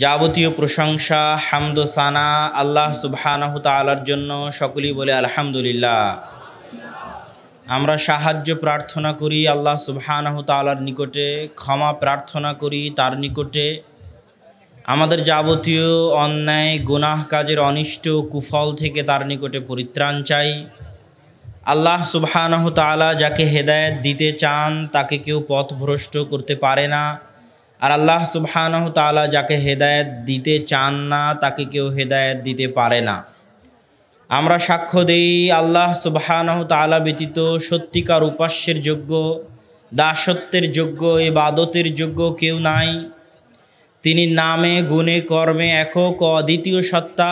যাবতীয় প্রশংসা হামদ ও সানা আল্লাহ সুবহানাহু তাআলার জন্য। সকলেই বলে আলহামদুলিল্লাহ। আমরা সাহায্য প্রার্থনা করি আল্লাহ সুবহানাহু তাআলার নিকটে, ক্ষমা প্রার্থনা করি তার নিকটে। আমাদের যাবতীয় অন্যায় গুনাহ কাজের অনিষ্ট কুফল থেকে তার নিকটে পরিত্রাণ চাই। আল্লাহ সুবহানাহু তাআলা যাকে হেদায়েত দিতে চান তাকে কেউ পথভ্রষ্ট করতে পারে না, আর আল্লাহ সুবহানাহু তাআলা যাকে হেদায়েত দিতে চান না তাকে কেউ হেদায়েত দিতে পারে না। আমরা সাক্ষ্য দেই আল্লাহ সুবহানাহু তাআলা ব্যতীত সত্যিকার উপাস্যের যোগ্য, দাসত্বের যোগ্য, ইবাদতের যোগ্য কেউ নাই। তিনি নামে গুণে কর্মে একক অদ্বিতীয় সত্তা,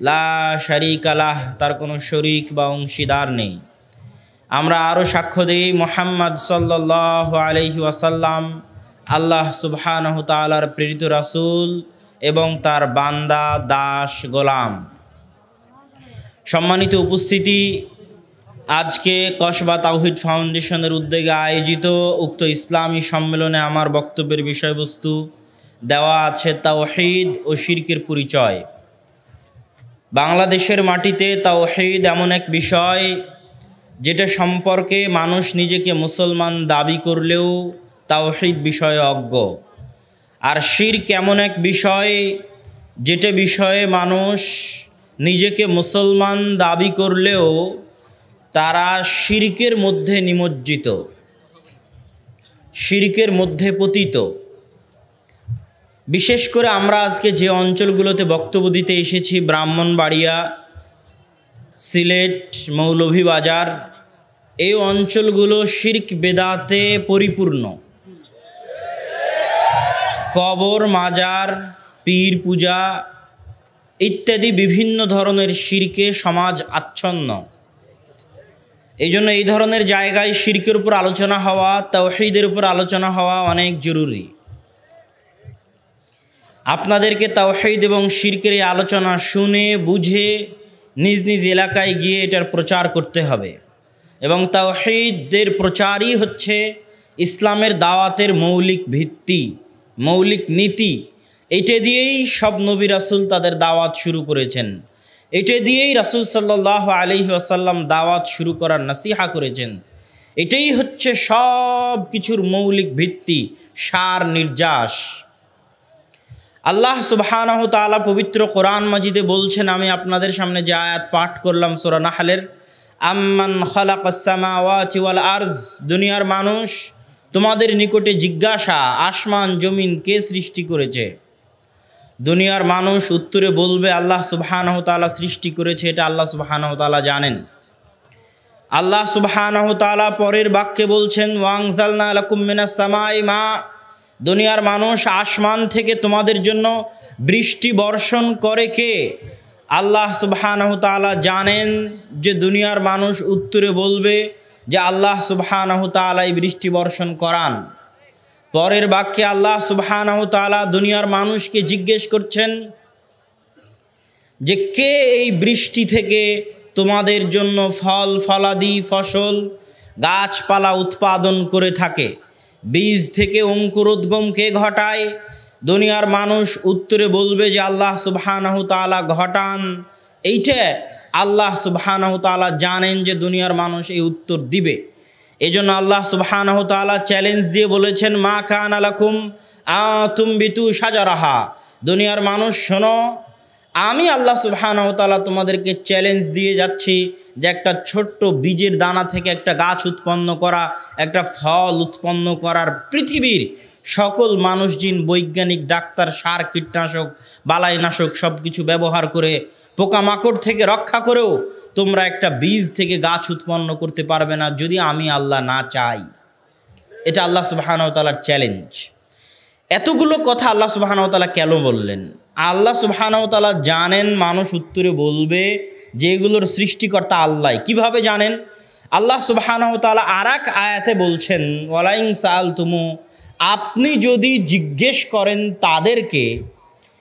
লা শারীকা লাহ, তার কোনো শরীক বা অংশীদার নেই। আমরা আরও সাক্ষ্য দেই মুহাম্মদ সাল্লাল্লাহু আলাইহি ওয়াসাল্লাম আল্লাহ সুবহানাহু তাআলার প্রেরিত রাসূল এবং তার বান্দা দাস গোলাম। সম্মানিত উপস্থিতি, আজকে কসবা তাওহীদ ফাউন্ডেশনের উদ্যোগে আয়োজিত উক্ত ইসলামী সম্মেলনে আমার বক্তব্যের বিষয়বস্তু দেওয়া আছে তাওহীদ ও শিরকের পরিচয়। বাংলাদেশের মাটিতে তাওহীদ এমন এক বিষয় যেটা সম্পর্কে মানুষ নিজেকে মুসলমান দাবি করলেও তাওহীদ বিষয়ে অজ্ঞ, আর শিরক এমন এক বিষয় যেটা বিষয়ে মানুষ নিজেকে মুসলমান দাবি করলেও তারা শিরকের মধ্যে নিমজ্জিত, শিরকের মধ্যে পতিত। বিশেষ করে আমরা আজকে যে অঞ্চলগুলোতে বক্তব্য দিতে এসেছি, ব্রাহ্মণবাড়িয়া, সিলেট, মৌলভীবাজার, এই অঞ্চলগুলো শিরক বেদাতে পরিপূর্ণ। কবর, মাজার, পীর পূজা ইত্যাদি বিভিন্ন ধরনের শিরকে সমাজ আচ্ছন্ন। এই জন্য এই ধরনের জায়গায় শিরকের উপর আলোচনা হওয়া, তাওহীদের উপর আলোচনা হওয়া অনেক জরুরি। আপনাদেরকে তাওহীদ এবং শিরকের এই আলোচনা শুনে বুঝে নিজ নিজ এলাকায় গিয়ে এটার প্রচার করতে হবে, এবং তাওহীদের প্রচারই হচ্ছে ইসলামের দাওয়াতের মৌলিক ভিত্তি, মৌলিক নীতি। এটা দিয়েই সব নবী রাসূল তাদের দাওয়াত শুরু করেছেন, এটা দিয়েই রাসূল সাল্লাল্লাহু আলাইহি ওয়াসাল্লাম দাওয়াত শুরু করার নসিহা করেছেন। এটাই হচ্ছে সব কিছুর মৌলিক ভিত্তি, সার নির্যাস। আল্লাহ সুবহানাহু তাআলা পবিত্র কোরআন মাজিদে বলছেন, আমি আপনাদের সামনে যে আয়াত পাঠ করলাম সূরা নাহলের, আম্মান খালাকাস সামাওয়াতি ওয়াল আরজ, দুনিয়ার মানুষ তোমাদের নিকটে জিজ্ঞাসা আসমান জমিন কে সৃষ্টি করেছে। দুনিয়ার মানুষ উত্তরে বলবে আল্লাহ সুবহানাহু তাআলা সৃষ্টি করেছে, এটা আল্লাহ সুবহানাহু তাআলা জানেন। আল্লাহ সুবহানাহু তাআলা পরের বাক্যে বলছেন, ওয়াংজালনা লাকুম মিনাস সামাই মা, দুনিয়ার মানুষ আসমান থেকে তোমাদের জন্য বৃষ্টি বর্ষণ করে কে? আল্লাহ সুবহানাহু তাআলা জানেন যে দুনিয়ার মানুষ উত্তরে বলবে যে আল্লাহ সুবহানাহু তাআলা এই বৃষ্টি বর্ষণ করান। পরের বাক্যে আল্লাহ সুবহানাহু তাআলা দুনিয়ার মানুষকে জিজ্ঞেস করছেন যে কে এই বৃষ্টি থেকে তোমাদের জন্য ফল ফলাদি ফসল গাছপালা উৎপাদন করে থাকে, বীজ থেকে অঙ্কুরোদ্গম কে ঘটায়? দুনিয়ার মানুষ উত্তরে বলবে যে আল্লাহ সুবহানাহু তাআলা ঘটান। এইটা আল্লাহ সুবহানাহু তাআলা জানেন যে দুনিয়ার মানুষ এই উত্তর দিবে। এজন্য আল্লাহ সুবহানাহু তাআলা চ্যালেঞ্জ দিয়ে বলেছেন, মা কানা লাকুম আতুমবিতু শাজারাহা, দুনিয়ার মানুষ শোনো, আমি আল্লাহ সুবহানাহু তাআলা তোমাদেরকে চ্যালেঞ্জ দিয়ে যাচ্ছি যে একটা ছোট্ট বীজের দানা থেকে একটা গাছ উৎপন্ন করা, একটা ফল উৎপন্ন করার পৃথিবীর সকল মানুষ জিন বৈজ্ঞানিক ডাক্তার সার কীটনাশক বালাইনাশক সব কিছু ব্যবহার করে পোকামাকড় থেকে রক্ষা করেও তোমরা একটা বীজ থেকে গাছ উৎপন্ন করতে পারবে না যদি আমি আল্লাহ না চাই। এটা আল্লাহ সুবহানাহু তাআলার চ্যালেঞ্জ। এতগুলো কথা আল্লাহ সুবহানাহু তাআলা কেন বললেন? আল্লাহ সুবহানাহু তাআলা জানেন মানুষ উত্তরে বলবে যে এগুলোর সৃষ্টিকর্তা আল্লাহ। কিভাবে জানেন? আল্লাহ সুবহানাহু তাআলা আরেক আয়াতে বলছেন, ওয়ালাইন সাআলতুমু, আপনি যদি জিজ্ঞেস করেন তাদেরকে,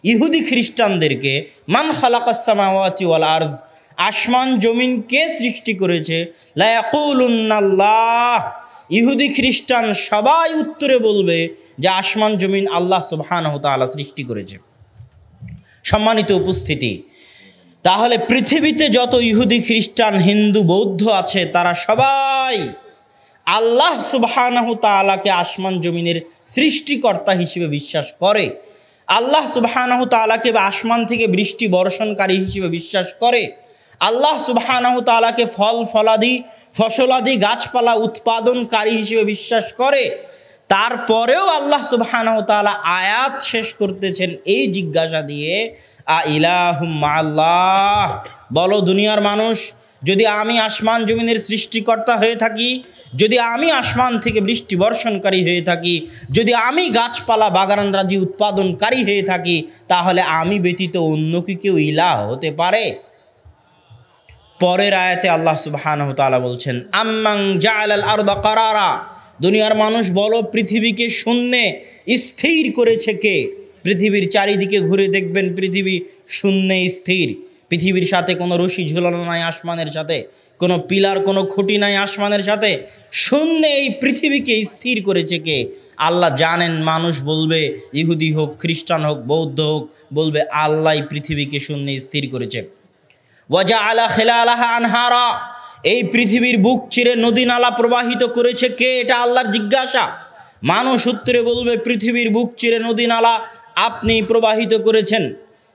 ইহুদি খ্রিস্টানদেরকে, মান খালাকাস সামাওয়াতি ওয়াল আরজ, আসমান জমিন কে সৃষ্টি করেছে, লা ইয়াকুলুন্নাল্লাহ, ইহুদি খ্রিস্টান সবাই উত্তরে বলবে যে আসমান জমিন আল্লাহ সুবহানাহু তাআলা সৃষ্টি করেছে। সম্মানিত উপস্থিতি, তাহলে পৃথিবীতে যত ইহুদি, খ্রিস্টান, হিন্দু, বৌদ্ধ আছে তারা সবাই আল্লাহ সুবহানাহু তাআলাকে আসমান জমিনের সৃষ্টিকর্তা হিসেবে বিশ্বাস করে। আল্লাহ সুবহানাহু তাআলাকে আসমান থেকে বৃষ্টি বর্ষণকারী হিসেবে বিশ্বাস করে। আল্লাহ সুবহানাহু তাআলাকে ফসলাদি গাছপালা উৎপাদনকারী হিসেবে বিশ্বাস করে। তারপরেও আল্লাহ সুবহানাহু তাআলা আয়াত শেষ করতেছেন এই জিজ্ঞাসা দিয়ে, আ ইলাহুম মাআল্লাহ, বলো দুনিয়ার মানুষ, যদি আমি আসমান জমিনের সৃষ্টিকর্তা হয়ে থাকি, যদি আমি আসমান থেকে বৃষ্টি বর্ষণকারী হয়ে থাকি, যদি আমি গাছপালা বাগানরাজি উৎপাদনকারী হয়ে থাকি, তাহলে আমি ব্যতীত অন্য কি কেউ ইলাহ হতে পারে? পরের আয়াতে আল্লাহ সুবহানাহু তাআলা বলছেন, আম্মান জাআলাল আরদা কারারা, দুনিয়ার মানুষ বলো পৃথিবীকে শূন্যে স্থির করেছে কে? পৃথিবীর চারিদিকে ঘুরে দেখবেন পৃথিবী শূন্যে স্থির। পৃথিবীর সাথে কোনো রশি ঝুলানো নাই আসমানের সাথে, কোনো পিলার, কোনো খুঁটি নাই আসমানের সাথে। শূন্যে এই পৃথিবীকে স্থির করেছে কে? আল্লাহ জানেন। মানুষ বলবে, ইহুদি হোক, খ্রিস্টান হোক, বৌদ্ধ হোক, বলবে আল্লাহ পৃথিবীকে শূন্যে স্থির করেছে। ওয়াজআলা খিলালাহা আনহারা, এই পৃথিবীর বুক চিরে নদী নালা প্রবাহিত করেছে কে? এটা আল্লাহর জিজ্ঞাসা। মানুষ উত্তরে বলবে, পৃথিবীর বুক চিরে নদী নালা আপনি প্রবাহিত করেছেন।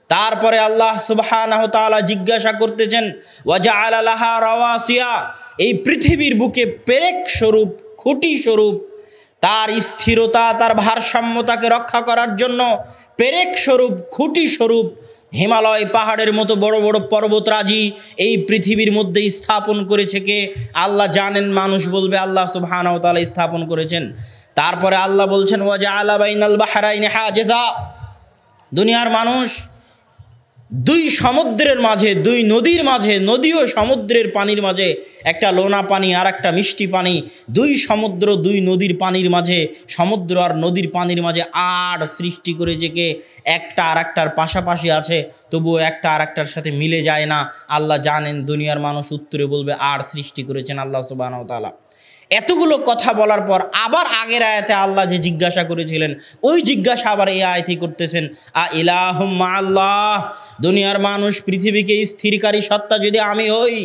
তারপরে আল্লাহ সুবহানাহু তাআলা জিজ্ঞাসা করতেছেন, ওয়াজআলা লাহা রাওয়াসিয়া, এই পৃথিবীর বুকে পেরেক স্বরূপ, খুঁটি স্বরূপ, তার স্থিরতা, তার ভারসাম্যতাকে রক্ষা করার জন্য পেরেক স্বরূপ, খুঁটি স্বরূপ হিমালয় পাহাড়ের মতো বড় বড় পর্বতরাজি এই পৃথিবীর মধ্যে স্থাপন করেছে কে? আল্লাহ জানেন। মানুষ বলবে আল্লাহ সুবহানাহু ওয়া তাআলা স্থাপন করেছেন। তারপরে আল্লাহ বলছেন, ওয়াজআলা বাইনাল বাহরাইনি হাজিজা, দুনিয়ার মানুষ দুই সমুদ্রের মাঝে, দুই নদীর মাঝে, নদী ও সমুদ্রের পানির মাঝে একটা লোনা পানি আর একটা মিষ্টি পানি, দুই সমুদ্র দুই নদীর পানির মাঝে, সমুদ্র আর নদীর পানির মাঝে আর সৃষ্টি করেছে কে? একটা আর একটার পাশাপাশি আছে, তবুও একটা আর একটার সাথে মিলে যায় না। আল্লাহ জানেন। দুনিয়ার মানুষ উত্তরে বলবে আর সৃষ্টি করেছেন আল্লাহ সুবহানাহু ওয়া তাআলা। এতগুলো কথা বলার পর আবার আগের আয়াতে আল্লাহ যে জিজ্ঞাসা করেছিলেন ওই জিজ্ঞাসা আবার এই আয়াতেই করতেছেন, আ ইলাহুম মাআল্লাহ, দুনিয়ার মানুষ পৃথিবীকে স্থিরকারী সত্তা যদি আমি হই,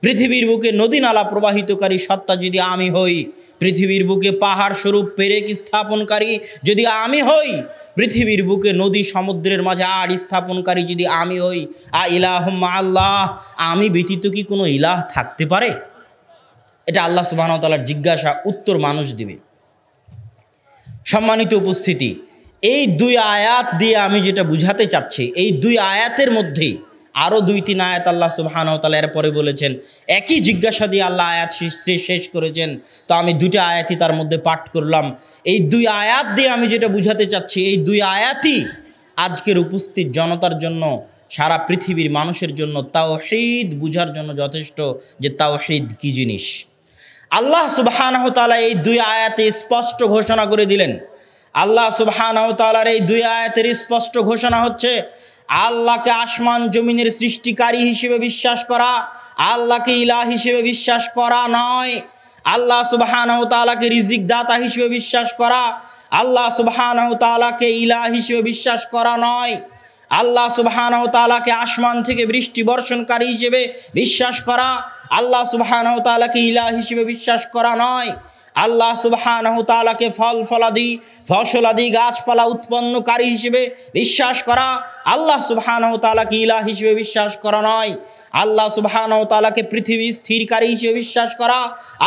পৃথিবীর বুকে নদী নালা প্রবাহিতকারী সত্তা যদি আমি হই, পৃথিবীর বুকে পাহাড় স্বরূপ পেরেক স্থাপনকারী যদি আমি হই, পৃথিবীর বুকে নদী সমুদ্রের মাঝে আড় স্থাপনকারী যদি আমি হই, আ ইলাহুম মাআল্লাহ, আমি ব্যতীত কি কোনো ইলাহ থাকতে পারে? এটা আল্লাহ সুবহানাহু ওয়া তাআলার জিজ্ঞাসা, উত্তর মানুষ দিবে। সম্মানিত উপস্থিতি, এই দুই আয়াত দিয়ে আমি যেটা বুঝাতে চাচ্ছি, এই দুই আয়াতের মধ্যে আরও 2-3 আয়াত আল্লাহ সুবহানাহু ওয়া তাআলা এরপরে বলেছেন। একই জিজ্ঞাসা দিয়ে আল্লাহ আয়াত শেষ করেছেন। তো আমি দুটো আয়াতই তার মধ্যে পাঠ করলাম। এই দুই আয়াত দিয়ে আমি যেটা বুঝাতে চাচ্ছি, এই দুই আয়াতই আজকের উপস্থিত জনতার জন্য, সারা পৃথিবীর মানুষের জন্য তাওহীদ বুঝার জন্য যথেষ্ট, যে তাওহীদ কী জিনিস। আল্লাহ সুবহানাহু ওয়া তাআলা এই দুই আয়াতে স্পষ্ট ঘোষণা করে দিলেন। আল্লাহ সুবহানাহু ওয়া তাআলার এই দুই আয়াতের স্পষ্ট ঘোষণা হচ্ছে, আল্লাহকে আসমান জমিনের সৃষ্টিকারী হিসেবে বিশ্বাস করা, আল্লাহকে ইলাহ হিসেবে বিশ্বাস করা নয়। আল্লাহ সুবহানাহু ওয়া তাআলাকে রিজিক দাতা হিসেবে বিশ্বাস করা, আল্লাহ সুবহানাহু ওয়া তাআলাকে ইলাহ হিসেবে বিশ্বাস করা নয়। আল্লাহ সুবহানাহু ওয়া তাআলাকে আসমান থেকে বৃষ্টি বর্ষণকারী হিসেবে বিশ্বাস করা, আল্লাহ সুবহানাহু ওয়া তাআলাকে ইলাহ হিসেবে বিশ্বাস করা নয়। আল্লাহ সুবহানাহু ওয়া তাআলাকে ফসলাদি গাছপালা উৎপন্নকারী হিসেবে বিশ্বাস করা, আল্লাহ সুবহানাহু ওয়া তাআলাকে ইলাহ হিসেবে বিশ্বাস করা নয়। আল্লাহ সুবহানাহু ওয়া তাআলাকে পৃথিবী স্থিরকারী হিসেবে বিশ্বাস করা,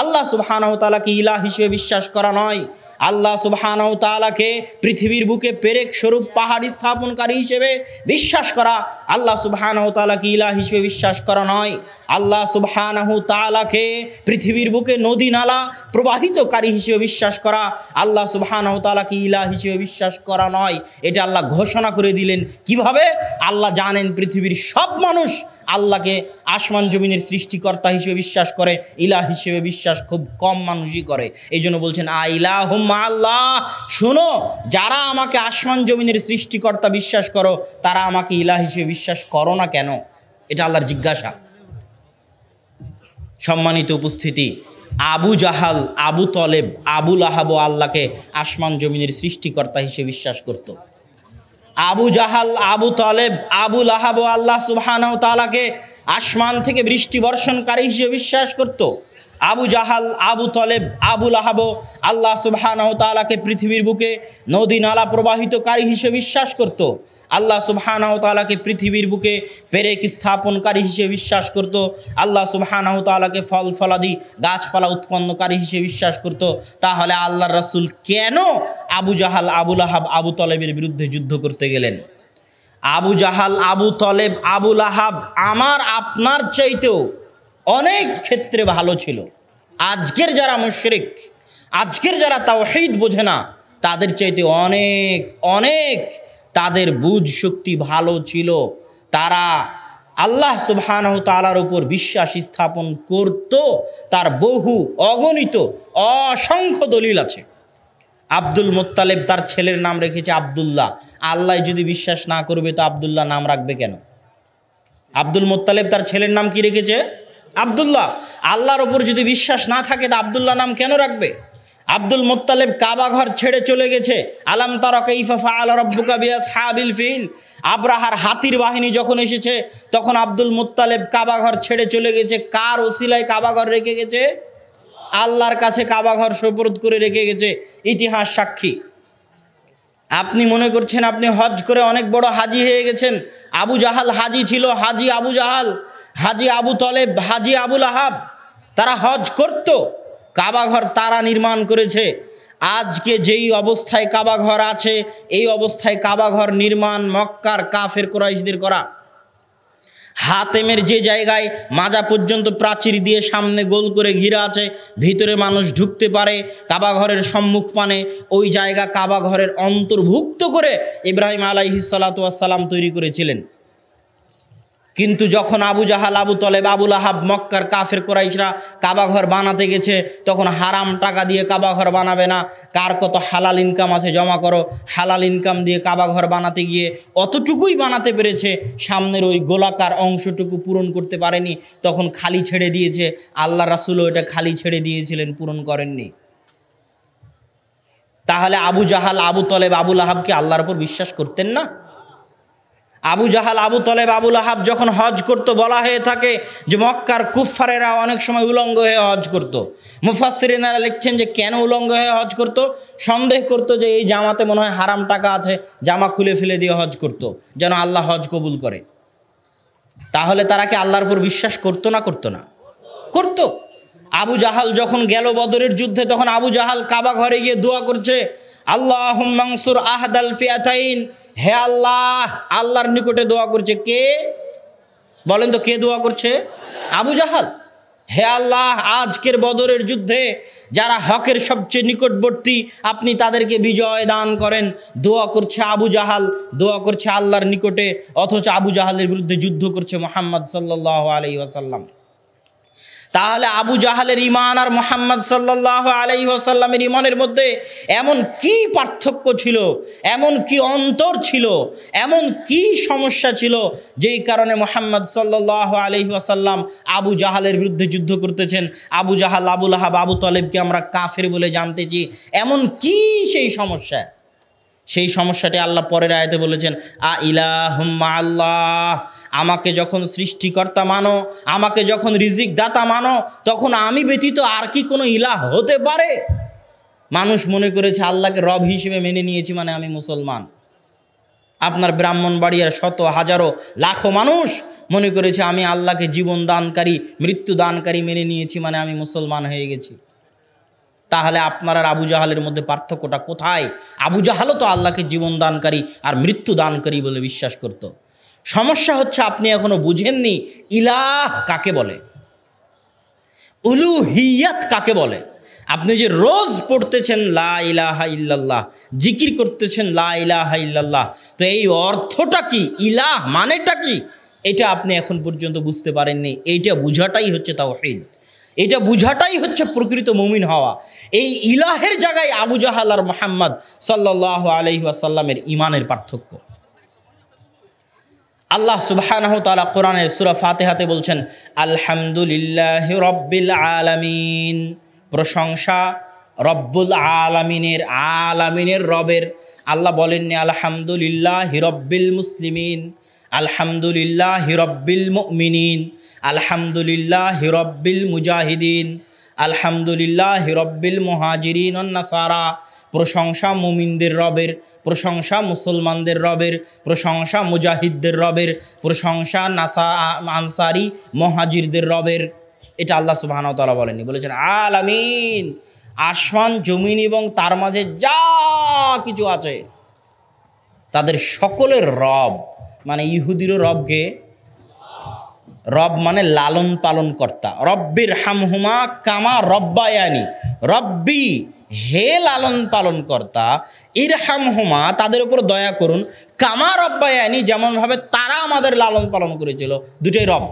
আল্লাহ সুবহানাহু ওয়া তাআলাকে ইলাহ হিসেবে বিশ্বাস করা নয়। আল্লাহ সুবহানাহু ওয়া তাআলাকে পৃথিবীর বুকে পেরেক স্বরূপ পাহাড় স্থাপনকারী হিসেবে বিশ্বাস করা, আল্লাহ সুবহানাহু ওয়া তাআলাকে ইলাহ হিসেবে বিশ্বাস করা নয়। আল্লাহ সুবহানাহু ওয়া তাআলাকে পৃথিবীর বুকে নদী নালা প্রবাহিতকারী হিসেবে বিশ্বাস করা, আল্লাহ সুবহানাহু ওয়া তাআলাকে ইলাহ হিসেবে বিশ্বাস করা নয়। এটা আল্লাহ ঘোষণা করে দিলেন। কিভাবে? আল্লাহ জানেন পৃথিবীর সব মানুষ আল্লাহকে আসমান জমিনের সৃষ্টিকর্তা হিসেবে বিশ্বাস করে, ইলাহ হিসেবে বিশ্বাস খুব কম মানুষই করে। এই জন্য বলছেন, আ ইলাহুম মাআল্লাহ, শোনো, যারা আমাকে আসমান জমিনের সৃষ্টিকর্তা বিশ্বাস করো, তারা আমাকে ইলাহ হিসেবে বিশ্বাস করো না কেন? এটা আল্লাহর জিজ্ঞাসা। সম্মানিত উপস্থিতি, আবু জাহাল, আবু তলেব, আবু লাহাব আল্লাহকে আসমান জমিনের সৃষ্টিকর্তা হিসেবে বিশ্বাস করত। আবু জাহাল, আবু তলেব, আবু লাহাব আল্লাহ সুবহানাহু তাআলাকে আসমান থেকে বৃষ্টি বর্ষণকারী হিসেবে বিশ্বাস করত। আবু জাহাল, আবু তলেব, আবু লাহাব আল্লাহ সুবহানাহু তাআলাকে পৃথিবীর বুকে নদী নালা প্রবাহিতকারী হিসেবে বিশ্বাস করত। আল্লাহ সুবহানাহু তাআলাকে পৃথিবীর বুকে পেরেক স্থাপনকারী হিসেবে বিশ্বাস করত। আল্লাহ সুবহানাহু তাআলাকে ফল ফলাদি গাছপালা উৎপন্নকারী হিসেবে বিশ্বাস করত। তাহলে আল্লাহর রাসূল কেন আবু জাহাল, আবু লাহাব, আবু তলেবের বিরুদ্ধে যুদ্ধ করতে গেলেন? আবু জাহাল, আবু তলেব, আবু লাহাব আমার আপনার চাইতেও অনেক ক্ষেত্রে ভালো ছিল। আজকের যারা মুশরিক, আজকের যারা তাওহীদ বোঝে না, তাদের চাইতে অনেক অনেক তাদের বুঝ শক্তি ভালো ছিল। তারা আল্লাহ সুবহানাহু তাআলার উপর বিশ্বাস স্থাপন করত। তার বহু অগণিত অসংখ্য দলিল আছে। আব্দুল মুত্তালিব তার ছেলের নাম রেখেছে আব্দুল্লাহ। আল্লাহ যদি বিশ্বাস না করবে তো আব্দুল্লাহ নাম রাখবে কেন? আব্দুল মুত্তালিব তার ছেলের নাম কি রেখেছে? আব্দুল্লাহ। আল্লাহর ওপর যদি বিশ্বাস না থাকে তো আব্দুল্লাহ নাম কেন রাখবে? আব্দুল মুত্তালিব কাবা ঘর ছেড়ে চলে গেছে। আলাম তারা কাইফা ফাআলা রাব্বুকা বিআসহাবিল ফিল, আব্রাহার হাতির বাহিনী যখন এসেছে তখন আব্দুল মুত্তালিব কাবা ঘর ছেড়ে চলে গেছে। কার ওসিলায় কাবা ঘর রেখে গেছে? আল্লাহর কাছে কাবা ঘর সুপুর্দ করে রেখে গেছে। ইতিহাস সাক্ষী। আপনি মনে করছেন আপনি হজ করে অনেক বড় হাজি হয়ে গেছেন। আবু জাহাল হাজি ছিল, হাজি আবু জাহাল, হাজি আবু তলেব, হাজি আবু লাহাব, তারা হজ করত। কাবা ঘর তারা নির্মাণ করেছে। আজকে যেই অবস্থায় কাবা ঘর আছে, এই অবস্থায় কাবা ঘর নির্মাণ মক্কার কাফের কুরাইশদের করা। হাতেমের যে জায়গায় মাজা পর্যন্ত প্রাচীর দিয়ে সামনে গোল করে ঘিরা আছে, ভিতরে মানুষ ঢুকতে পারে কাবা ঘরের সম্মুখ পানে, ওই জায়গা কাবা ঘরের অন্তর্ভুক্ত করে ইব্রাহিম আলাইহিস সালাতু ওয়াস সালাম তৈরি করেছিলেন। কিন্তু যখন আবু জাহাল, আবু তলেব, আবু লাহাব, মক্কার কাফের কুরাইশরা কাবা ঘর বানাতে গেছে, তখন হারাম টাকা দিয়ে কাবা ঘর বানাবে না, কার কত হালাল ইনকাম আছে জমা করো, হালাল ইনকাম দিয়ে কাবা ঘর বানাতে গিয়ে অতটুকুই বানাতে পেরেছে, সামনের ওই গোলাকার অংশটুকু পূরণ করতে পারেনি, তখন খালি ছেড়ে দিয়েছে। আল্লাহ রাসূলও এটা খালি ছেড়ে দিয়েছিলেন, পূরণ করেননি। তাহলে আবু জাহাল, আবু তলেব, আবু লাহাব কি আল্লাহর উপর বিশ্বাস করতেন না? আবু জাহাল, আবু তলেব, আবু লাহাব যখন হজ করত, বলা হয়ে থাকে যে মক্কার কুফফারেরা অনেক সময় উলঙ্গ হয়ে হজ করত। মুফাসসিরিনেরা লিখছেন যে কেন উলঙ্গ হয়ে হজ করত? সন্দেহ করত যে এই জামাতে মনে হয় হারাম টাকা আছে, জামা খুলে ফেলে দিয়ে হজ করত যেন আল্লাহ হজ কবুল করে। তাহলে তারা কি আল্লাহর উপর বিশ্বাস করতো না? করতো না? করত। আবু জাহাল যখন গেল বদরের যুদ্ধে, তখন আবু জাহাল কাবা ঘরে গিয়ে দোয়া করছে, আল্লাহুম্মা আনসুর আহদাল ফিআতাইন, হে আল্লাহ। আল্লাহর নিকটে দোয়া করছে কে? বলেন তো কে দোয়া করছে? আবু জাহাল। হে আল্লাহ, আজকের বদরের যুদ্ধে যারা হকের সবচেয়ে নিকটবর্তী, আপনি তাদেরকে বিজয় দান করেন। দোয়া করছে আবু জাহাল, দোয়া করছে আল্লাহর নিকটে, অথচ আবু জাহালের বিরুদ্ধে যুদ্ধ করছে মুহাম্মদ সাল্লাল্লাহু আলাইহি ওয়াসাল্লাম। তাহলে আবু জাহালের ঈমান আর মুহাম্মদ সাল্লাল্লাহু আলাইহি ওয়াসাল্লামের ঈমানের মধ্যে এমন কি পার্থক্য ছিল, এমন কি অন্তর ছিল, এমন কি সমস্যা ছিল যেই কারণে মুহাম্মদ সাল্লাল্লাহু আলাইহি ওয়াসাল্লাম আবু জাহালের বিরুদ্ধে যুদ্ধ করতেছেন? আবু জাহাল, আবু লাহাব, আবু তলেবকে আমরা কাফের বলে জানতেছি, এমন কি সেই সমস্যা? সেই সমস্যাটি আল্লাহ পরের আয়াতে বলেছেন, আ ইলাহুম্মা আল্লাহ, আমাকে যখন সৃষ্টিকর্তা মানো, আমাকে যখন রিজিক দাতা মানো, তখন আমি ব্যতীত আর কি কোনো ইলাহ হতে পারে? মানুষ মনে করেছে আল্লাহকে রব হিসেবে মেনে নিয়েছি মানে আমি মুসলমান। আপনার ব্রাহ্মণবাড়িয়ার শত হাজারো লাখো মানুষ মনে করেছে আমি আল্লাহকে জীবন দানকারী, মৃত্যু দানকারী মেনে নিয়েছি মানে আমি মুসলমান হয়ে গেছি। তাহলে আপনার আর আবু জাহালের মধ্যে পার্থক্যটা কোথায়? আবু জাহালও তো আল্লাহকে জীবন দানকারী আর মৃত্যু দানকারী বলে বিশ্বাস করত। সমস্যা হচ্ছে আপনি এখনো বুঝেননি ইলাহ কাকে বলে, উলুহিয়াত কাকে বলে। আপনি যে রোজ পড়তেছেন লা ইলাহা ইল্লাল্লাহ, জিকির করতেছেন লা ইলাহা ইল্লাল্লাহ, তো এই অর্থটা কি, ইলাহ মানেটা কি, এটা আপনি এখন পর্যন্ত বুঝতে পারেননি। এইটা বুঝাটাই হচ্ছে তাওহীদ, এটা বুঝাটাই হচ্ছে প্রকৃত মুমিন হওয়া। এই ইলাহের জায়গায় আবু জাহাল আর মুহাম্মদ সাল্লাল্লাহু আলাইহি ওয়াসাল্লামের ঈমানের পার্থক্য। আল্লাহ সুবহানাহু ওয়া তাআলা কোরআনের সূরা ফাতিহাতে বলছেন, আলহামদুলিল্লাহি রাব্বিল আলামিন, প্রশংসা রব্বুল আলামিনের, আলামিনের রবের। আল্লাহ বলেননি আলহামদুলিল্লাহি রব্বিল মুসলিমিন, আলহামদুলিল্লাহি রব্বিল মুমিনিন, আলহামদুলিল্লাহি রব্বিল মুজাহিদিন, আলহামদুলিল্লাহি রব্বিল মুহাজিরিন ওয়ান নাসারা। প্রশংসা মুমিনদের রবের, প্রশংসা মুসলমানদের রবের, প্রশংসা মুজাহিদদের রবের, প্রশংসা আনসারি মুহাজিরদের রবের। এটা আল্লাহ সুবহানাহু ওয়া তাআলা বলেননি, বলেছেন আলামিন। আসমান জমিন এবং তার মাঝে যা কিছু আছে তাদের সকলের রব। মানে ইহুদিরও রবকে, রব মানে লালন পালন কর্তা। রব্বির হামহুমা কামা রব্বায়ানি, রব্বি হে লালন পালন কর্তা, ইরহামহুমা তাদের উপর দয়া করুন, কামা রব্বায়ানি যেমনভাবে তারা আমাদের লালন পালন করেছিল। দুটোই রব।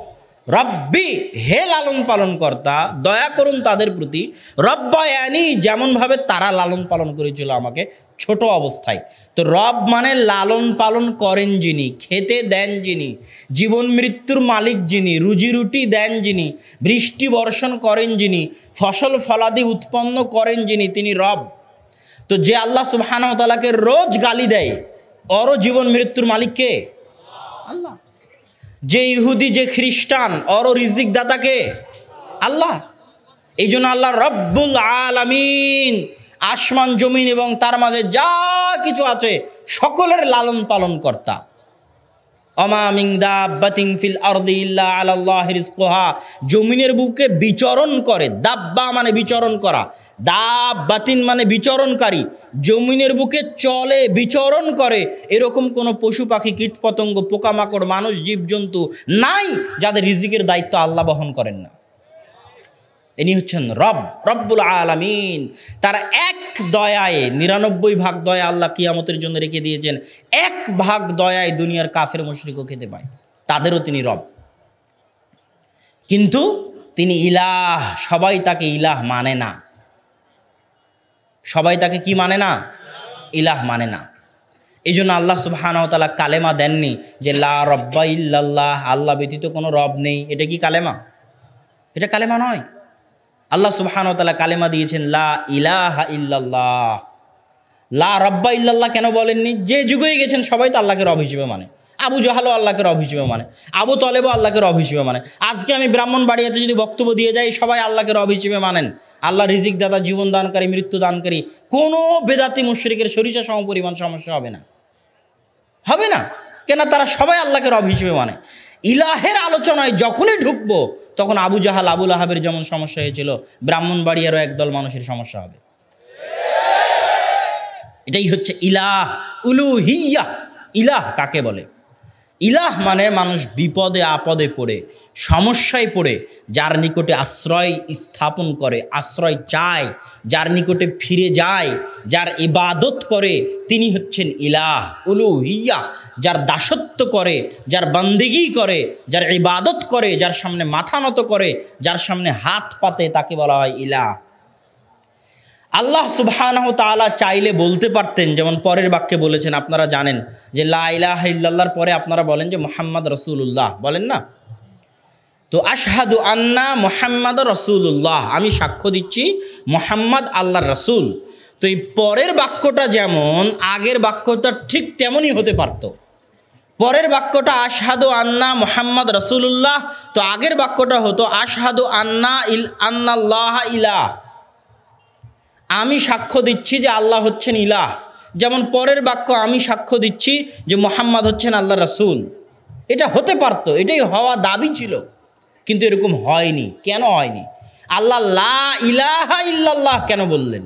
রব্বি হে লালন পালন কর্তা, দয়া করুন তাদের প্রতি, রব্বায়ানি যেমনভাবে তারা লালন পালন করেছিল আমাকে ছোট অবস্থায়। তো রব মানে লালন পালন করেন যিনি, খেতে দেন যিনি, জীবন মৃত্যুর মালিক যিনি, রুজি রুটি দেন যিনি, বৃষ্টি বর্ষণ করেন যিনি, ফসল ফলাদি উৎপন্ন করেন যিনি, তিনি রব। তো যে আল্লাহ সুবহানাহু ওয়া তাআলাকে রোজ গালি দেয়, ওরও জীবন মৃত্যুর মালিক কে? আল্লাহ। যে ইহুদি যে খ্রিস্টান, ওরও রিজিক দাতাকে? আল্লাহ। এই জন্য আল্লাহ রব্বুল আলামিন, আসমান জমিন এবং তার মাঝে যা কিছু আছে সকলের লালন পালন কর্তা। অমা মিন দাব্বাতিন ফিল আরদি ইল্লা আলাল্লাহি রিজকুহা, জমিনের বুকে বিচরণ করে। দাব্বা মানে বিচরণ করা, দাব্বাতিন মানে বিচরণকারী। জমিনের বুকে চলে, বিচরণ করে, এরকম কোনো পশু পাখি, কীট পতঙ্গ, পোকামাকড়, মানুষ, জীবজন্তু নাই যাদের রিজিকের দায়িত্ব আল্লাহ বহন করেন না। ইনি হচ্ছেন রব, রব্বুল আলামিন। তার এক দয়ায় 99 ভাগ দয়া আল্লাহ কিয়ামতের জন্য রেখে দিয়েছেন। 1 ভাগ দয়ায় দুনিয়ার কাফের মুশরিকও খেতে পায়, তাদেরও তিনি রব। কিন্তু তিনি ইলাহ, সবাই তাকে ইলাহ মানে না। সবাই তাকে কি মানে না? ইলাহ মানে না। এই জন্য আল্লাহ সুবহানাহু ওয়া তাআলা কালেমা দেননি যে লা রব্বা ইল্লাল্লাহ, আল্লাহ ব্যতীত কোনো রব নেই। এটা কি কালেমা? এটা কালেমা নয়। আল্লাহ সুবহানাহু ওয়া তাআলা কালেমা দিয়েছেন লা ইলাহা ইল্লাল্লাহ। লা রব্বা ইল্লাল্লাহ কেন বলেননি? যে যুগেই গেছেন সবাই তো আল্লাহকে রব হিসেবে মানে। আবু জাহালও আল্লাহকে রব হিসেবে মানে, আবু তলেবও আল্লাহকে রব হিসেবে মানে। আজকে আমি ব্রাহ্মণবাড়িয়াতে যদি বক্তব্য দিয়ে যাই, সবাই আল্লাহকে রব হিসেবে মানেন। আল্লাহ রিজিক দাতা, জীবন দানকারী, মৃত্যু দানকারী। কোনো বেদাতি মুশরিকের সরিষা সমপরিমাণ সমস্যা হবে না, হবে না। কেন? তারা সবাই আল্লাহকে রব হিসেবে মানে। ইলাহের আলোচনায় যখনই ঢুকবো তখন আবু জাহাল, আবু লাহাবের যেমন সমস্যা হয়েছিল, ব্রাহ্মণবাড়িয়ারও একদল মানুষের সমস্যা হবে। এটাই হচ্ছে ইলাহ, উলুহিয়্যাহ। ইলাহ কাকে বলে? ইলাহ মানে মানুষ বিপদে আপদে পড়ে, সমস্যায় পড়ে যার নিকটে আশ্রয় স্থাপন করে, আশ্রয় চায়, যার নিকটে ফিরে যায়, যার ইবাদত করে, তিনি হচ্ছেন ইলাহ, উলুহিয়্যাহ। যার দাসত্ব করে, যার বান্দিগি করে, যার ইবাদত করে, যার সামনে মাথা নত করে, যার সামনে হাত পাতে, তাকে বলা হয় ইলাহ। আল্লাহ সুবহানাহু ওয়া তাআলা চাইলে বলতে পারতেন, যেমন পরের বাক্যে বলেছেন, আপনারা জানেন যে লা ইলাহা ইল্লাল্লাহর পরে আপনারা বলেন যে মুহাম্মদ রাসূলুল্লাহ, বলেন না? তো আশহাদু আন্না মুহাম্মাদ রাসূলুল্লাহ, আমি সাক্ষ্য দিচ্ছি মুহাম্মদ আল্লাহর রাসূল। তো এই পরের বাক্যটা যেমন আগের বাক্যটা ঠিক তেমনই হতে পারত। পরের বাক্যটা আশহাদু আন্না মুহাম্মদ রাসূলুল্লাহ, তো আগের বাক্যটা হতো আশহাদু আন্নাল্লাহ ইলাহ, আমি সাক্ষ্য দিচ্ছি যে আল্লাহ হচ্ছেন ইলাহ। যেমন পরের বাক্য আমি সাক্ষ্য দিচ্ছি যে মুহাম্মদ হচ্ছেন আল্লাহ রাসূল। এটা হতে পারত, এটাই হওয়া দাবি ছিল, কিন্তু এরকম হয়নি। কেন হয়নি? আল্লাহ লা ইলাহা ইল্লাল্লাহ কেন বললেন?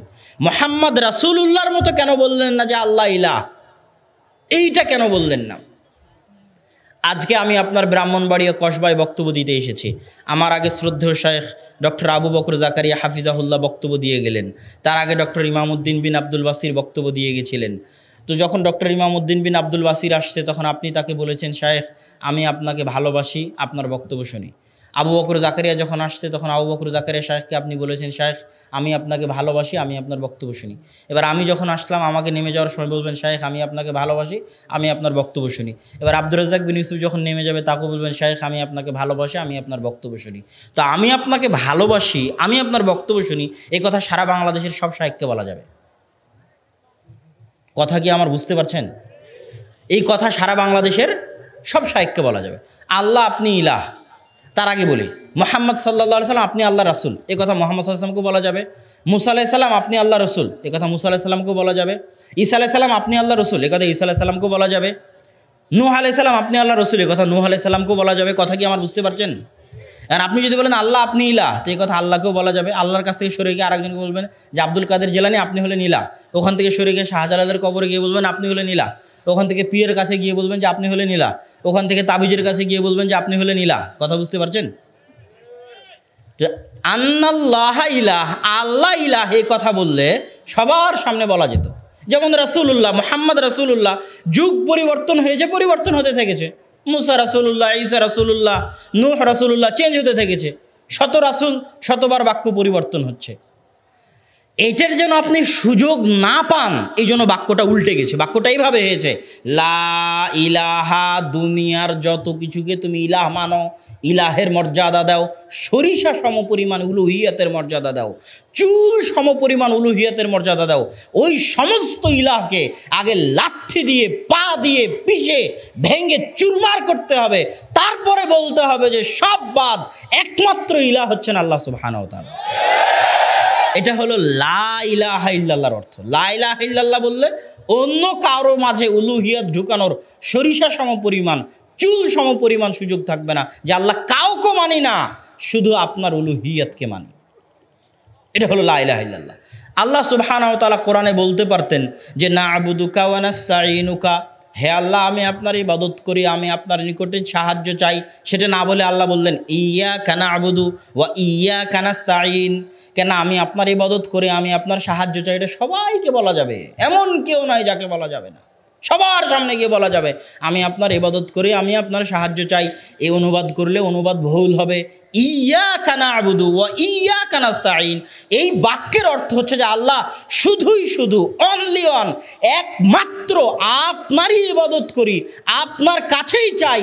মুহাম্মদ রাসূলুল্লাহর মতো কেন বললেন না যে আল্লাহ ইলাহ? এইটা কেন বললেন না? আজকে আমি আপনার ব্রাহ্মণবাড়িয়া কসবায় বক্তব্য দিতে এসেছি। আমার আগে শ্রদ্ধেয় শায়েখ ডক্টর আবু বকর জাকারিয়া হাফিজাহুল্লাহ বক্তব্য দিয়ে গেলেন। তার আগে ডক্টর ইমামউদ্দিন বিন আব্দুল বাসির বক্তব্য দিয়ে গেছিলেন। তো যখন ডক্টর ইমামউদ্দিন বিন আব্দুল বাসির আসছে, তখন আপনি তাকে বলেছেন, শায়েখ আমি আপনাকে ভালোবাসি, আপনার বক্তব্য শুনি। আবু বকর জাকারিয়া যখন আসছে, তখন আবু বকর জাকারিয়া শায়েখকে আপনি বলেছেন, শায়েখ আমি আপনাকে ভালোবাসি, আমি আপনার বক্তব্য শুনি। এবার আমি যখন আসলাম, আমাকে নেমে যাওয়ার সময় বলবেন, শায়েখ আমি আপনাকে ভালোবাসি, আমি আপনার বক্তব্য শুনি। এবার আব্দুর রাজ্জাক বিন ইউসুফ যখন নেমে যাবে, তাকে বলবেন, শায়েখ আমি আপনাকে ভালোবাসি, আমি আপনার বক্তব্য শুনি। তো আমি আপনাকে ভালোবাসি, আমি আপনার বক্তব্য শুনি, এই কথা সারা বাংলাদেশের সব শায়েখকে বলা যাবে। কথা কি আমার বুঝতে পারছেন? এই কথা সারা বাংলাদেশের সব শায়েখকে বলা যাবে। আল্লাহ আপনি ইলাহ, তার আগে বলি মুহাম্মদ সাল্লাল্লাহু আলাইহি সাল্লাম আপনি আল্লাহ রাসূল, এই কথা মুহাম্মদ সাল্লাল্লাহু আলাইহি সাল্লামকে বলা যাবে। মুসা আলাইহিস সালাম আপনি আল্লাহ রসুল, এই কথা মুসা আলাইহিস সালামকেও বলা যাবে। ঈসা আলাইহিস সালাম আপনি আল্লাহ রসুল, এই কথা ঈসা আলাইহিস সালামকেও বলা যাবে। নূহ আলাইহিস সালাম আপনি আল্লাহ রসুল, এই কথা নূহ আলাইহিস সালামকেও বলা যাবে। কথা কি আমার বুঝতে পারছেন? আর আপনি যদি বলেন আল্লাহ আপনি ইলাহ, তো এই কথা আল্লাহকেও বলা যাবে। আল্লাহর কাছ থেকে সরে গিয়ে আরেকজনকে বলবেন যে আব্দুল কাদের জিলানী আপনি হলেন ইলাহ, ওখান থেকে সরে গিয়ে শাহজালালের কবরে গিয়ে বলবেন আপনি হলেন ইলাহ, ওখান থেকে পীরের কাছে গিয়ে বলবেন যে আপনি হলেন ইলাহ, ওখান থেকে তাবিজের কাছে গিয়ে বলবেন যে আপনি হলেন ইলাহ। কথা বুঝতে পারছেন? আন্নাল্লাহ ইলাহ, আল্লাহ ইলাহ, এই কথা বললে সবার সামনে বলা যেত। যেমন রাসূলুল্লাহ মুহাম্মদ রাসূলুল্লাহ, যুগ পরিবর্তন হয়েছে, পরিবর্তন হতে থেকেছে। মুসা রাসূলুল্লাহ, ঈসা রাসূলুল্লাহ, নূহ রাসূলুল্লাহ, চেঞ্জ হতে থেকেছে। শত রাসূল, শতবার বাক্য পরিবর্তন হচ্ছে। এইটার যেন আপনি সুযোগ না পান, এই জন্য বাক্যটা উল্টে গেছে। বাক্যটা এইভাবে হয়েছে, লা ইলাহা, দুনিয়ার যত কিছুকে তুমি ইলাহ মানো, ইলাহের মর্যাদা দাও, সরিষা সমপরিমাণ উলুহিয়াতের মর্যাদা দাও, চুল সমপরিমাণ উলুহিয়াতের মর্যাদা দাও, ওই সমস্ত ইলাহকে আগে লাথি দিয়ে, পা দিয়ে, পিষে ভেঙে চুরমার করতে হবে, তারপরে বলতে হবে যে সব বাদ, একমাত্র ইলাহ হচ্ছেন আল্লাহ সুবহানাহু ওয়া তাআলা। এটা হলো লা ইলাহা ইল্লাল্লাহর অর্থ। লা ইলাহা ইল্লাল্লাহ বললে অন্য কারো মাঝে উলুহিয়াত ঢুকানোর সরিষা সমপরিমাণ, চুল সমপরিমাণ সুযোগ থাকবে না যে আল্লাহ কাউকে মানি না, শুধু আপনার উলুহিয়াতকে মানি। এটা হলো লা ইলাহা ইল্লাল্লাহ। আল্লাহ সুবহানাহু ওয়া তাআলা কোরআনে বলতে পারতেন যে না'বুদুকা ওয়া নাস্তাঈনুকা, হে আল্লাহ আমি আপনার ইবাদত করি, আমি আপনার নিকটে সাহায্য চাই। সেটা না বলে আল্লাহ বললেন ইয়্যাকা না'বুদু ওয়া ইয়্যাকা নাস্তাঈন। কেন আমি আপনার ইবাদত করি, আমি আপনার সাহায্য চাই, এটা সবাইকে বলা যাবে, এমন কেউ নাই যাকে বলা যাবে না। সবার সামনে গিয়ে বলা যাবে আমি আপনার ইবাদত করি, আমি আপনার সাহায্য চাই। এই অনুবাদ করলে অনুবাদ ভুল হবে। ইয়্যাকা না'বুদু ওয়া ইয়্যাকা নাস্তাঈন, এই বাক্যের অর্থ হচ্ছে যে আল্লাহ শুধুই শুধু, অনলি অন, একমাত্র আপনারই ইবাদত করি, আপনার কাছেই চাই,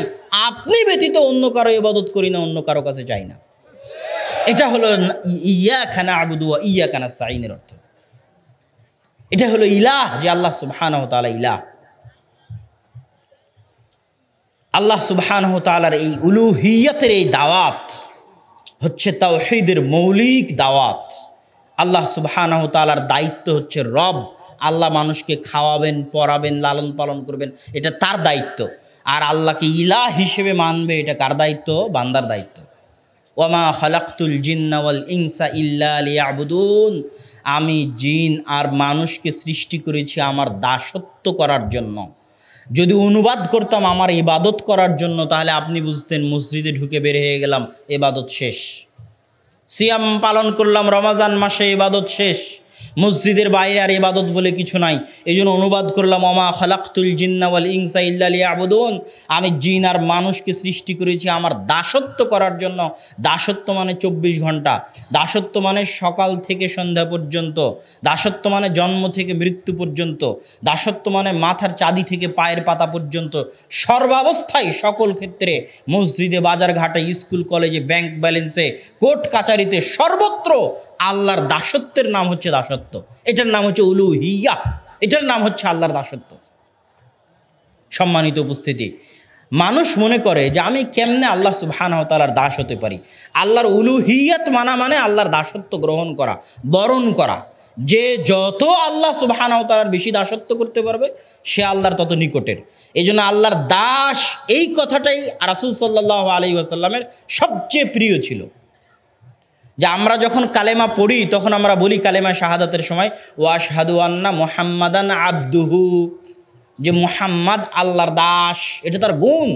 আপনি ব্যতীত অন্য কারো ইবাদত করি না, অন্য কারো কাছে চাই না। এটা হলো ইয়্যাকা না'বুদু ওয়া ইয়্যাকা নাস্তাঈনের অর্থ। এটা হলো ইলাহ, যে আল্লাহ সুবহানাহু ওয়া তাআলা ইলাহ। আল্লাহ সুবহানাহু ওয়া তাআলার এই উলুহিয়াতের এই দাওয়াত হচ্ছে তাওহীদের মৌলিক দাওয়াত। আল্লাহ সুবহানাহু ওয়া তাআলার দায়িত্ব হচ্ছে রব। আল্লাহ মানুষকে খাওয়াবেন, পরাবেন, লালন পালন করবেন, এটা তার দায়িত্ব। আর আল্লাহকে ইলাহ হিসেবে মানবে, এটা কার দায়িত্ব? বান্দার দায়িত্ব। ওয়ামা খালাকতুল জিন্না ওয়াল ইনসা ইল্লা লিয়াবুদুন, আমি জিন আর মানুষকে সৃষ্টি করেছি আমার দাসত্ব করার জন্য। যদি অনুবাদ করতাম আমার ইবাদত করার জন্য, তাহলে আপনি বুঝতেন মসজিদে ঢুকে বের হয়ে গেলাম, ইবাদত শেষ। সিয়াম পালন করলাম রমজান মাসে, ইবাদত শেষ। মসজিদের বাইরে আর ইবাদত বলে কিছু নাই। এই জন্য অনুবাদ করলাম ওয়ামা খালাকতুল জিন্না ওয়াল ইনসা ইল্লা লিয়াবুদুন, আমি জিন আর মানুষকে সৃষ্টি করেছি আমার দাসত্ব করার জন্য। দাসত্ব মানে 24 ঘন্টা, দাসত্ব মানে সকাল থেকে সন্ধ্যা পর্যন্ত, দাসত্ব মানে জন্ম থেকে মৃত্যু পর্যন্ত, দাসত্ব মানে মাথার চাঁদি থেকে পায়ের পাতা পর্যন্ত, সর্বাবস্থায়, সকল ক্ষেত্রে, মসজিদে, বাজার ঘাটে, স্কুল কলেজে, ব্যাংক ব্যালেন্সে, কোর্ট কাচারিতে, সর্বত্র আল্লাহর দাসত্বের নাম হচ্ছে দাসত্ব। এটার নাম হচ্ছে উলুহিয়া, এটার নাম হচ্ছে আল্লাহর দাসত্ব। সম্মানিত উপস্থিতি, মানুষ মনে করে যে আমি কেমনে আল্লাহ সুবহানাহু ওয়া তাআলার দাস হতে পারি। আল্লাহর উলুহিয়াত মানা মানে আল্লাহর দাসত্ব গ্রহণ করা, বরণ করা। যে যত আল্লাহ সুবহানাহু ওয়া তাআলার বেশি দাসত্ব করতে পারবে, সে আল্লাহর তত নিকটের। এই জন্য আল্লাহর দাস, এই কথাটাই রাসূল সাল্লাল্লাহু আলাইহি ওয়াসাল্লামের সবচেয়ে প্রিয় ছিল। যে আমরা যখন কালেমা পড়ি, তখন আমরা বলি কালেমা শাহাদাতের সময় ওয়াশহাদু আন্না মুহাম্মাদান আবদুহু, যে মুহাম্মদ আল্লাহর দাস। এটা তার গুণ।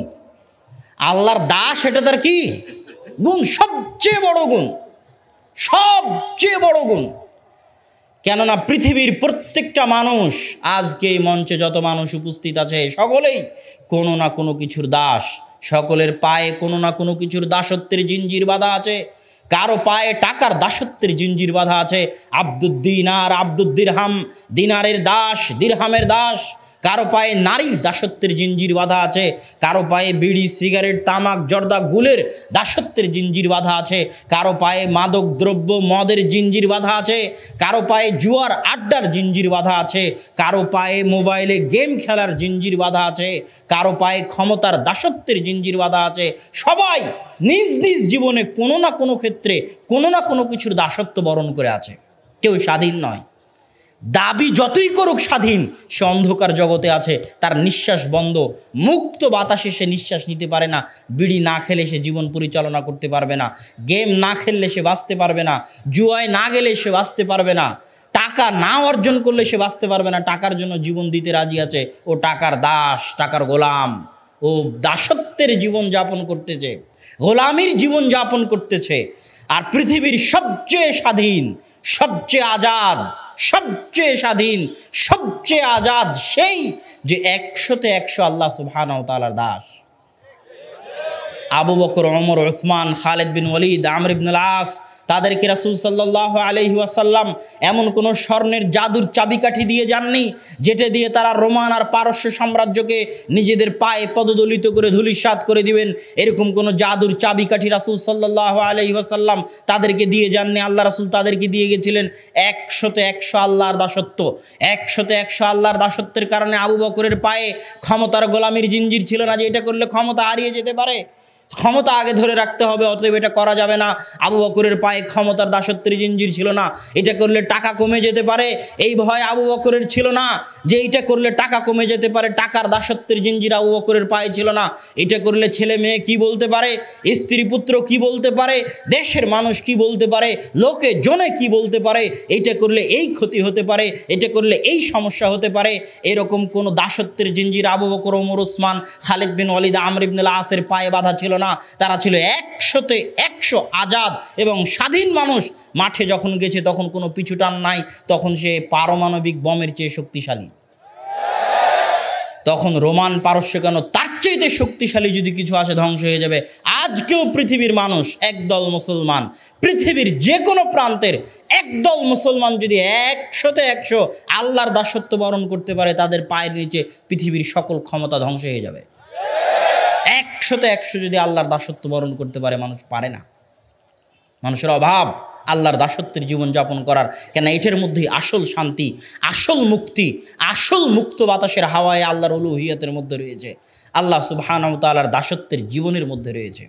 আল্লাহর দাস, এটা তার কি গুণ? সবচেয়ে বড় গুণ, সবচেয়ে বড় গুণ। কেননা পৃথিবীর প্রত্যেকটা মানুষ, আজকে এই মঞ্চে যত মানুষ উপস্থিত আছে, সকলেই কোনো না কোনো কিছুর দাস। সকলের পায়ে কোনো না কোনো কিছুর দাসত্বের জিঞ্জির বাঁধা আছে। কারো পায়ে টাকার দাসত্বের জিঞ্জির বাঁধা আছে। আব্দুদ দিনার, আব্দুদ দিরহাম, দিনারের দাস, দিরহামের দাস। কারো পায়ে নারীর দাসত্বের জিঞ্জির বাঁধা আছে, কারো পায়ে বিড়ি সিগারেট তামাক জর্দা গুলের দাসত্বের জিঞ্জির বাঁধা আছে, কারো পায়ে মাদক দ্রব্য মদের জিঞ্জির বাঁধা আছে, কারো পায়ে জুয়ার আড্ডার জিঞ্জির বাঁধা আছে, কারো পায়ে মোবাইলে গেম খেলার জিঞ্জির বাঁধা আছে, কারো পায়ে ক্ষমতার দাসত্বের জিঞ্জির বাঁধা আছে। সবাই নিজ নিজ জীবনে কোনো না কোনো ক্ষেত্রে কোনো না কোনো কিছুর দাসত্ব বরণ করে আছে। কেউ স্বাধীন নয়। দাবি যতই করুক স্বাধীন, সে অন্ধকার জগতে আছে, তার নিঃশ্বাস বন্ধ। মুক্ত বাতাসে সে নিঃশ্বাস নিতে পারে না। বিড়ি না খেলে সে জীবন পরিচালনা করতে পারবে না, গেম না খেললে সে বাঁচতে পারবে না, জুয়ায় না গেলে সে বাঁচতে পারবে না, টাকা না অর্জন করলে সে বাঁচতে পারবে না। টাকার জন্য জীবন দিতে রাজি আছে, ও টাকার দাস, টাকার গোলাম। ও দাসত্বের জীবন যাপন করতেছে, গোলামির জীবন যাপন করতেছে। আর পৃথিবীর সবচেয়ে স্বাধীন, সবচেয়ে আজাদ, সবচেয়ে স্বাধীন, সবচেয়ে আজাদ সেই যে 100-তে 100 আল্লাহ সুবহানাহু ওয়া তাআলার দাস। আবু বকর, ওমর, উসমান, খালিদ বিন ওয়ালিদ, আমর ইবনে আল-আস, তাদেরকে রাসূল সাল্লাল্লাহু আলাইহি ওয়াসাল্লাম এমন কোনো স্বর্ণের জাদুর চাবিকাঠি দিয়ে যাননি যেটা দিয়ে তারা রোমান আর পারস্য সাম্রাজ্যকে নিজেদের পায়ে পদদলিত করে ধূলিসাৎ করে দিবেন। এরকম কোনো জাদুর চাবিকাঠি রাসূল সাল্লাল্লাহু আলাইহি ওয়াসাল্লাম তাদেরকে দিয়ে যাননি। আল্লাহ রাসূল তাদেরকে দিয়ে গেছিলেন 100-তে 100 আল্লাহর দাসত্ব। 100-তে 100 আল্লাহর দাসত্বের কারণে আবু বকরের পায়ে ক্ষমতার গোলামির জিঞ্জির ছিল না যে এটা করলে ক্ষমতা হারিয়ে যেতে পারে, ক্ষমতা আগে ধরে রাখতে হবে, অতএব এটা করা যাবে না। আবু বকরের পায়ে ক্ষমতার দাসত্বের জিঞ্জির ছিল না, এটা করলে টাকা কমে যেতে পারে এই ভয় আবু বকরের ছিল না, যে এটা করলে টাকা কমে যেতে পারে। টাকার দাসত্বের জিঞ্জির আবু বকরের পায়ে ছিল না। এটা করলে ছেলে মেয়ে কি বলতে পারে, স্ত্রী পুত্র কি বলতে পারে, দেশের মানুষ কি বলতে পারে, লোকে জনে কি বলতে পারে, এটা করলে এই ক্ষতি হতে পারে, এটা করলে এই সমস্যা হতে পারে। এরকম কোনো দাসত্বের জিঞ্জির আবু বকর, ওমর, উসমান, খালিদ বিন ওয়ালিদ, আমর ইবনে আল-আসের পায়ে বাঁধা ছিল না। তারা ছিল 100-তে 100 আজাদ এবং স্বাধীন মানুষ। মাঠে যখন গেছে তখন কোনো পিছুটান নাই, তখন সে পারমাণবিক বোমের চেয়ে শক্তিশালী। তখন রোমান পারস্য কেন, তার চাইতে শক্তিশালী যদি কিছু আসে ধ্বংস হয়ে যাবে। আজকেও পৃথিবীর মানুষ একদল মুসলমান, পৃথিবীর যে কোনো প্রান্তের একদল মুসলমান যদি 100-তে 100 আল্লাহর দাসত্ব বরণ করতে পারে, তাদের পায়ের নিচে পৃথিবীর সকল ক্ষমতা ধ্বংস হয়ে যাবে। 100-তে 100 যদি আল্লাহর দাসত্ব বরণ করতে পারে, মানুষ পারে না। মানুষের অভাব আল্লাহর দাসত্বের জীবন যাপন করার, কেন এটার মধ্যেই আসল শান্তি, আসল মুক্তি, আসল মুক্ত বাতাসের হাওয়ায় আল্লাহর উলুহিয়তের মধ্যে রয়েছে, আল্লাহ সুবহানাহু ওয়া তাআলার দাসত্বের জীবনের মধ্যে রয়েছে।